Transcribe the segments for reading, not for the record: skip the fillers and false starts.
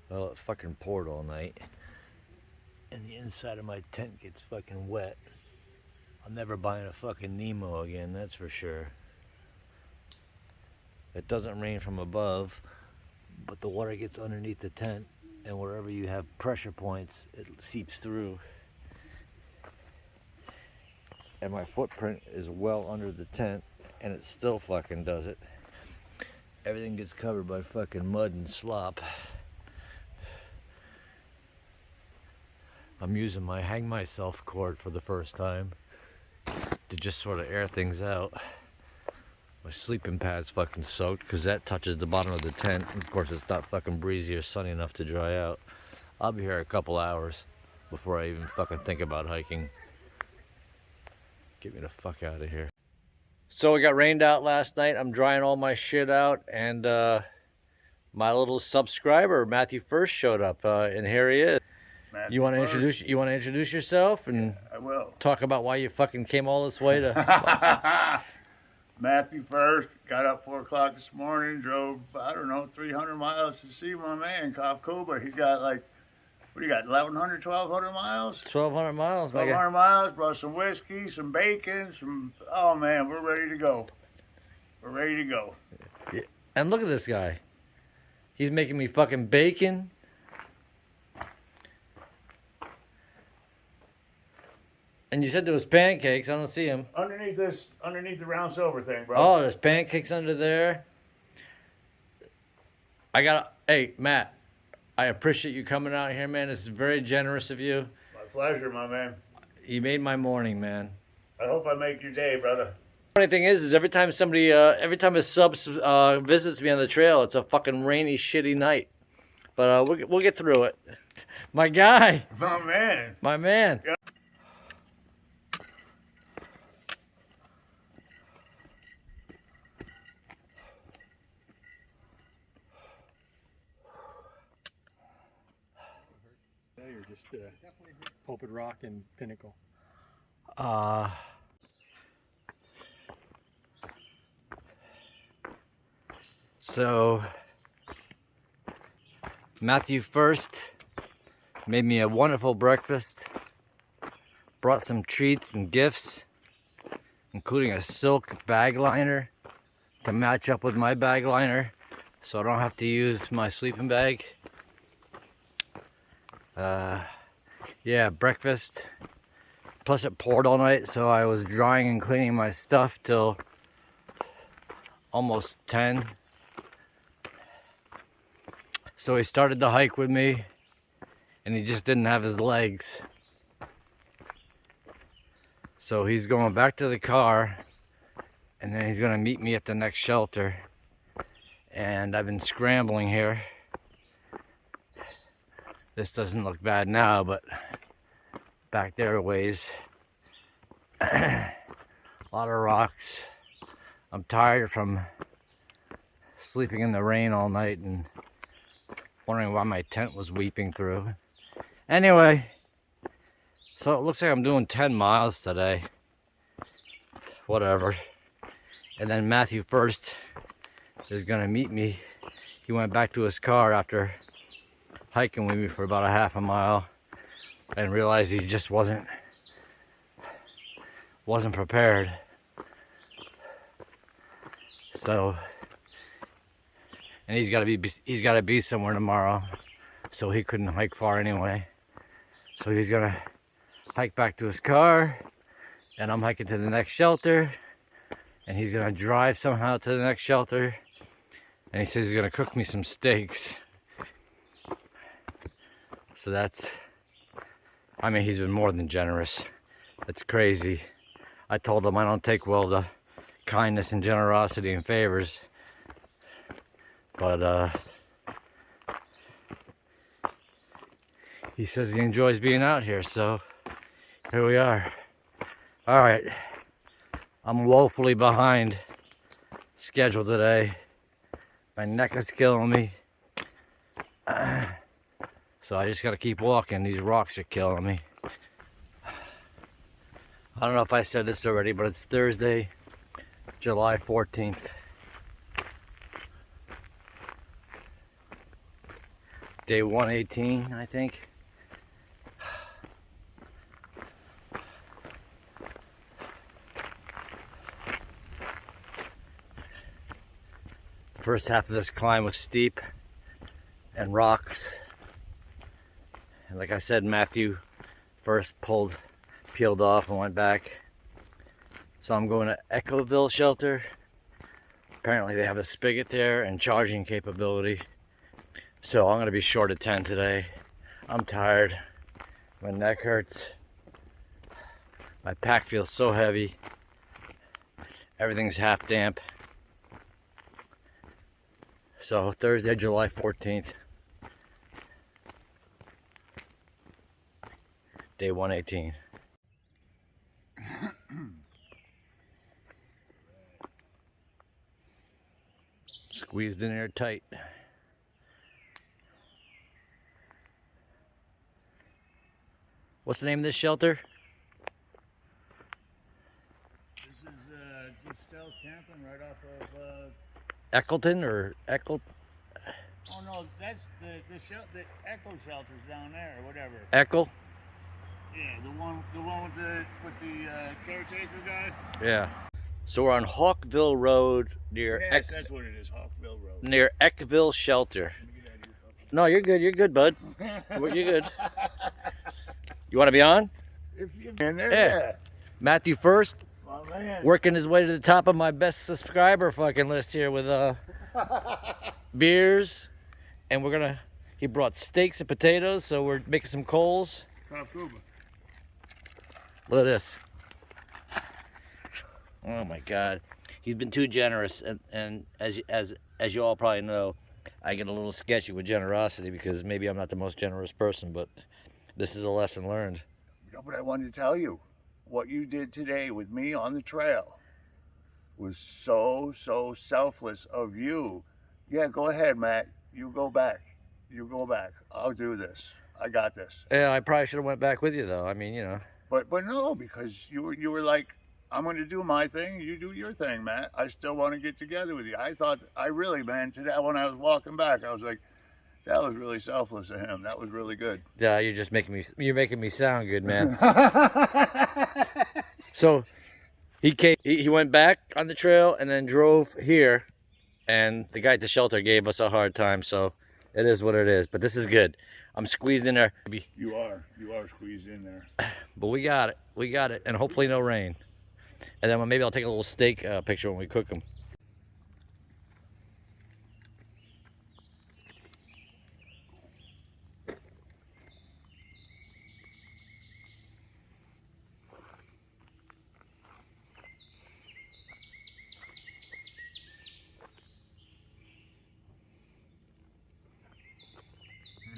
Well, it fucking poured all night. And the inside of my tent gets fucking wet. I'm never buying a fucking Nemo again, that's for sure. It doesn't rain from above, but the water gets underneath the tent, and wherever you have pressure points, it seeps through. And my footprint is well under the tent, and it still fucking does it. Everything gets covered by fucking mud and slop. I'm using my hang myself cord for the first time to just sort of air things out. My sleeping pad's fucking soaked because that touches the bottom of the tent. Of course, it's not fucking breezy or sunny enough to dry out. I'll be here a couple hours before I even fucking think about hiking. Get me the fuck out of here. So it got rained out last night. I'm drying all my shit out, and my little subscriber Matthew Furst showed up, and here he is. Matthew You want to Furst. introduce yourself and I will. talk about why you fucking came all this way to? Matthew Furst got up 4 o'clock this morning, drove, I don't know, 300 miles to see my man, Cobra. He's got like, what do you got, 1,100, 1,200 miles? 1,200 miles, my guy. 1,200 miles, brought some whiskey, some bacon, oh man, we're ready to go. We're ready to go. Yeah. And look at this guy. He's making me fucking bacon. And you said there was pancakes. I don't see them. Underneath the round silver thing, bro. Oh, there's pancakes under there. Hey, Matt, I appreciate you coming out here, man. This is very generous of you. My pleasure, my man. You made my morning, man. I hope I make your day, brother. Funny thing is every time a sub visits me on the trail, it's a fucking rainy, shitty night. But we'll get through it. My guy. My man. My man. Yeah. Or just Pulpit Rock and Pinnacle? So Matthew Furst made me a wonderful breakfast, brought some treats and gifts, including a silk bag liner to match up with my bag liner so I don't have to use my sleeping bag. Yeah, breakfast. Plus it poured all night, so I was drying and cleaning my stuff till almost 10. So he started the hike with me, and he just didn't have his legs. So he's going back to the car, and then he's gonna meet me at the next shelter. And I've been scrambling here. This doesn't look bad now, but back there a ways. A lot of rocks. I'm tired from sleeping in the rain all night and wondering why my tent was weeping through. Anyway, so it looks like I'm doing 10 miles today. Whatever. And then Matthew Furst is gonna meet me. He went back to his car after hiking with me for about a half a mile and realized he just wasn't prepared. So, and he's got to be somewhere tomorrow, so he couldn't hike far anyway. So he's gonna hike back to his car, and I'm hiking to the next shelter, and he's gonna drive somehow to the next shelter, and he says he's gonna cook me some steaks. So he's been more than generous. That's crazy. I told him I don't take well to kindness and generosity and favors. But he says he enjoys being out here, so here we are. All right, I'm woefully behind schedule today. My neck is killing me. So I just gotta keep walking. These rocks are killing me. I don't know if I said this already, but it's Thursday, July 14th. Day 118, I think. The first half of this climb was steep and rocks. And like I said, Matthew first peeled off and went back. So I'm going to Echoville shelter. Apparently they have a spigot there and charging capability. So I'm gonna be short of 10 today. I'm tired. My neck hurts. My pack feels so heavy. Everything's half damp. So Thursday, July 14th. Day 118. Squeezed in there tight. What's the name of this shelter? This is just south camping right off of. Eccleton or Eccl? Oh no, that's the Echo shelter's down there or whatever. Eccl? Yeah, the one with the caretaker guy. Yeah. So we're on Hawkville Road near Yes, that's what it is, Hawkville Road. near Eckville Shelter. No, you're good. You're good, bud. You're good. You want to be on? If you're in there, Yeah. yeah. Matthew Furst, My man. working his way to the top of my best subscriber fucking list here with beers, and he brought steaks and potatoes, so we're making some coals. Cuba. Look at this. Oh my God, he's been too generous, and as you all probably know, I get a little sketchy with generosity because maybe I'm not the most generous person, but this is a lesson learned. No, but I wanted to tell you, what you did today with me on the trail was so selfless of you. Yeah, go ahead, Matt. You go back. You go back. I'll do this. I got this. Yeah, I probably should have went back with you though. I mean, you know. But no, because you were like, I'm going to do my thing. You do your thing, Matt. I still want to get together with you. I really, man, today when I was walking back, I was like, that was really selfless of him. That was really good. Yeah, you're making me sound good, man. So he went back on the trail and then drove here, and the guy at the shelter gave us a hard time, so it is what it is. But this is good. I'm squeezed in there. You are squeezed in there. But we got it, and hopefully no rain. And then maybe I'll take a little steak picture when we cook them.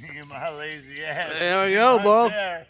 Me and my lazy ass. There we go, Right Bo. there.